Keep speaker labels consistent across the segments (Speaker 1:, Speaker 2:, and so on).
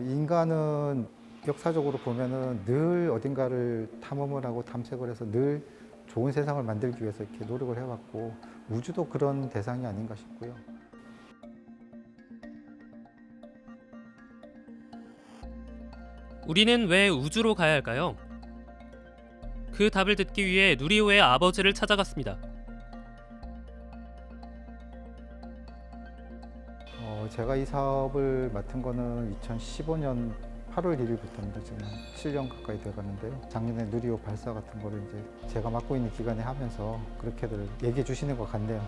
Speaker 1: 인간은 역사적으로 보면은 늘 어딘가를 탐험을 하고 탐색을 해서 늘 좋은 세상을 만들기 위해서 이렇게 노력을 해왔고 우주도 그런 대상이 아닌가 싶고요.
Speaker 2: 우리는 왜 우주로 가야 할까요? 그 답을 듣기 위해 누리호의 아버지를 찾아갔습니다.
Speaker 1: 제가 이 사업을 맡은 거는 2015년 8월 1일부터입니다. 지금 7년 가까이 돼가는데요. 작년에 누리호 발사 같은 거를 이제 제가 맡고 있는 기간에 하면서 그렇게들 얘기해 주시는 것 같네요.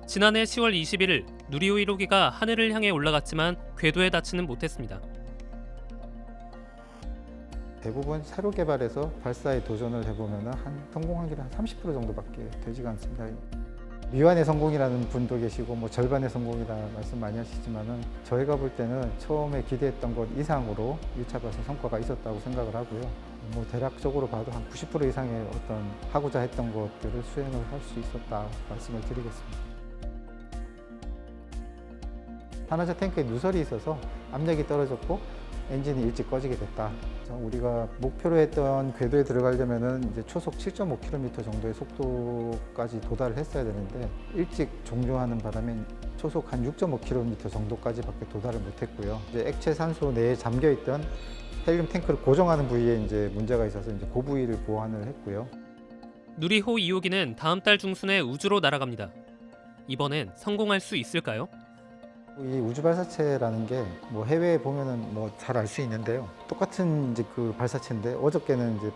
Speaker 2: 지난해 10월 21일 누리호 1호기가 하늘을 향해 올라갔지만 궤도에 닿지는 못했습니다.
Speaker 1: 대부분 새로 개발해서 발사에 도전을 해보면 한 성공 확률이 한 30% 정도밖에 되지가 않습니다. 미완의 성공이라는 분도 계시고 뭐 절반의 성공이라 말씀 많이 하시지만은 저희가 볼 때는 처음에 기대했던 것 이상으로 1차 발사 성과가 있었다고 생각을 하고요. 뭐 대략적으로 봐도 한 90% 이상의 어떤 하고자 했던 것들을 수행을 할 수 있었다 말씀을 드리겠습니다. 탄화제 탱크에 누설이 있어서 압력이 떨어졌고 엔진이 일찍 꺼지게 됐다. 우리가 목표로 했던 궤도에 들어가려면은 이제 초속 7.5km 정도의 속도까지 도달을 했어야 되는데 일찍 종료하는 바람에 초속 한 6.5km 정도까지밖에 도달을 못했고요. 이제 액체 산소 내에 잠겨 있던 헬륨 탱크를 고정하는 부위에 이제 문제가 있어서 이제 그 부위를 보완을 했고요.
Speaker 2: 누리호 2호기는 다음 달 중순에 우주로 날아갑니다. 이번엔 성공할 수 있을까요?
Speaker 1: 이 우주 발사체라는 게 뭐 해외에 보면은 뭐 잘 알 수 있는데요. 똑같은 이제 그 발사체인데 어저께는 이제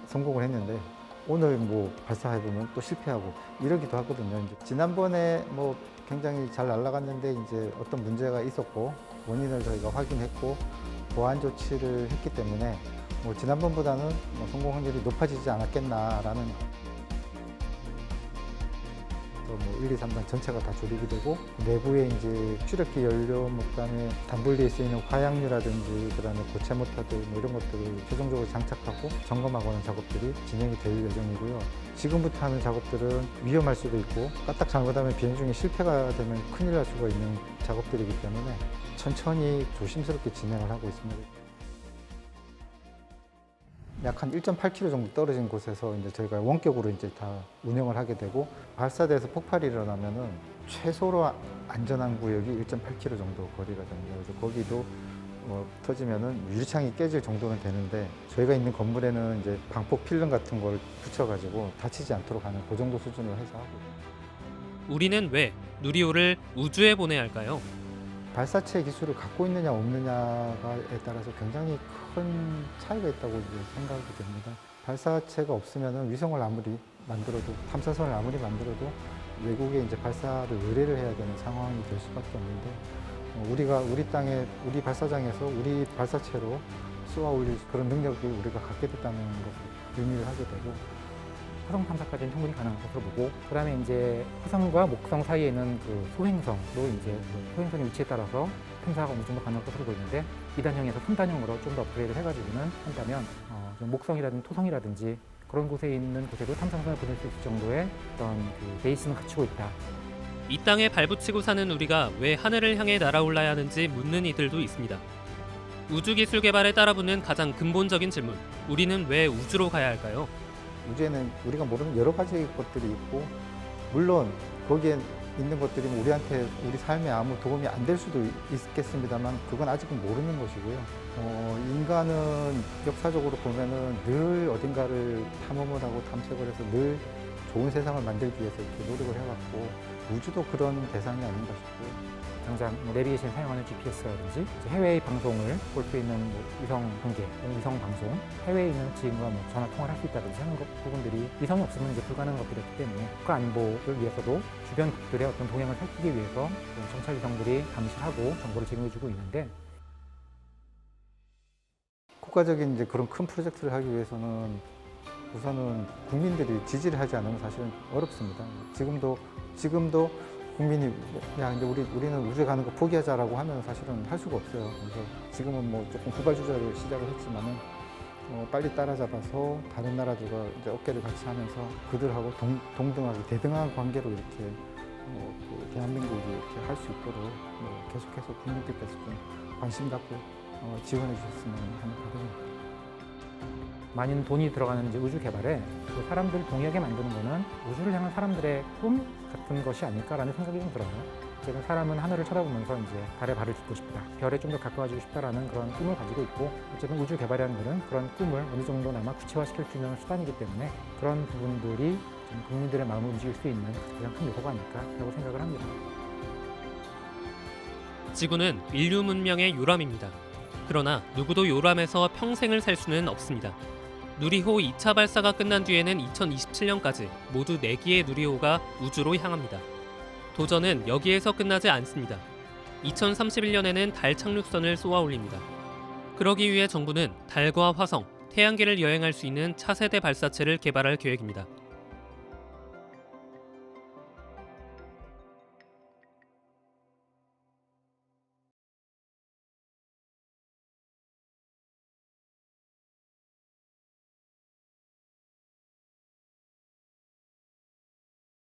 Speaker 1: 성공을 했는데 오늘 뭐 발사해 보면 또 실패하고 이러기도 하거든요. 이제 지난번에 뭐 굉장히 잘 날아갔는데 이제 어떤 문제가 있었고 원인을 저희가 확인했고 보완 조치를 했기 때문에 뭐 지난번보다는 뭐 성공 확률이 높아지지 않았겠나라는. 뭐 1, 2, 3단 전체가 다 조립이 되고 내부에 이제 추력기 연료, 그다음에 단분리에 쓰이는 화약류라든지 그다음에 고체 모터들 뭐 이런 것들을 최종적으로 장착하고 점검하고는 작업들이 진행이 될 예정이고요. 지금부터 하는 작업들은 위험할 수도 있고 까딱 잘못하면 비행 중에 실패가 되면 큰일 날 수가 있는 작업들이기 때문에 천천히 조심스럽게 진행을 하고 있습니다. 약 한 1.8km 정도 떨어진 곳에서 이제 저희가 원격으로 이제 다 운영을 하게 되고 발사대에서 폭발이 일어나면은 최소로 안전한 구역이 1.8km 정도 거리가 됩니다. 그래서 거기도 터지면은 유리창이 깨질 정도는 되는데 저희가 있는 건물에는 이제 방폭 필름 같은 걸 붙여가지고 다치지 않도록 하는 그 정도 수준을 해서 하고 있습니다.
Speaker 2: 우리는 왜 누리호를 우주에 보내야 할까요?
Speaker 1: 발사체 기술을 갖고 있느냐 없느냐에 따라서 굉장히 큰 차이가 있다고 이제 생각이 됩니다. 발사체가 없으면 위성을 아무리 만들어도 탐사선을 아무리 만들어도 외국에 이제 발사를 의뢰를 해야 되는 상황이 될 수밖에 없는데 우리가 우리 땅에 우리 발사장에서 우리 발사체로 쏘아 올릴 그런 능력을 우리가 갖게 됐다는 것을 의미를 하게 되고
Speaker 3: 화성 탐사까지는 충분히 가능한 것으로 보고 그다음에 이제 화성과 목성 사이에는 그 소행성도 이제 그 소행성의 위치에 따라서 탐사가 어느 정도 가능한 것으로 보이는데 2단형에서 3단형으로 좀 더 업그레이드를 해가지고는 한다면 좀 목성이라든지 토성이라든지 그런 곳에 있는 곳에도 탐사선을 보낼 수 있을 정도의 어떤 그 베이스는 갖추고 있다.
Speaker 2: 이 땅에 발붙이고 사는 우리가 왜 하늘을 향해 날아올라야 하는지 묻는 이들도 있습니다. 우주기술 개발에 따라붙는 가장 근본적인 질문, 우리는 왜 우주로 가야 할까요?
Speaker 1: 우주에는 우리가 모르는 여러 가지 것들이 있고 물론 거기에 있는 것들이 우리한테 우리 삶에 아무 도움이 안 될 수도 있겠습니다만 그건 아직은 모르는 것이고요. 인간은 역사적으로 보면은 늘 어딘가를 탐험을 하고 탐색을 해서 늘 좋은 세상을 만들기 위해서 이렇게 노력을 해왔고 우주도 그런 대상이 아닌가 싶고요.
Speaker 3: 당장 뭐 내비게이션에 사용하는 GPS라든지 해외의 방송을 볼 수 있는 뭐 위성 관계, 위성 방송, 해외에 있는 지인과 뭐 전화 통화를 할 수 있다든지 하는 부분들이 위성이 없으면 이제 불가능한 것들이었기 때문에 국가 안보를 위해서도 주변 국들의 어떤 동향을 살피기 위해서 정찰 위성들이 감시하고 정보를 제공해주고 있는데
Speaker 1: 국가적인 이제 그런 큰 프로젝트를 하기 위해서는 우선은 국민들이 지지를 하지 않으면 사실은 어렵습니다. 지금도 국민이 야 이제 우리는 우주에 가는 거 포기하자라고 하면 사실은 할 수가 없어요. 그래서 지금은 뭐 조금 후발주자로 시작을 했지만은 빨리 따라잡아서 다른 나라들과 이제 어깨를 같이 하면서 그들하고 동등하게 대등한 관계로 이렇게 그 대한민국이 이렇게 할 수 있도록 계속해서 국민들께서 좀 관심 갖고 지원해 주셨으면 하는 바람입니다.
Speaker 3: 많은 돈이 들어가는 이제 우주 개발에 그 사람들 동의하게 만드는 거는 우주를 향한 사람들의 꿈 같은 것이 아닐까라는 생각이 좀 들어요. 어쨌든 사람은 하늘을 쳐다보면서 이제 달에 발을 딛고 싶다, 별에 좀 더 가까워지고 싶다라는 그런 꿈을 가지고 있고, 어쨌든 우주 개발이라는 것은 그런 꿈을 어느 정도나마 구체화시킬 수 있는 수단이기 때문에 그런 부분들이 좀 국민들의 마음을 움직일 수 있는 가장 큰 요소가 아닐까라고 생각을 합니다.
Speaker 2: 지구는 인류 문명의 요람입니다. 그러나 누구도 요람에서 평생을 살 수는 없습니다. 누리호 2차 발사가 끝난 뒤에는 2027년까지 모두 4기의 누리호가 우주로 향합니다. 도전은 여기에서 끝나지 않습니다. 2031년에는 달 착륙선을 쏘아 올립니다. 그러기 위해 정부는 달과 화성, 태양계를 여행할 수 있는 차세대 발사체를 개발할 계획입니다.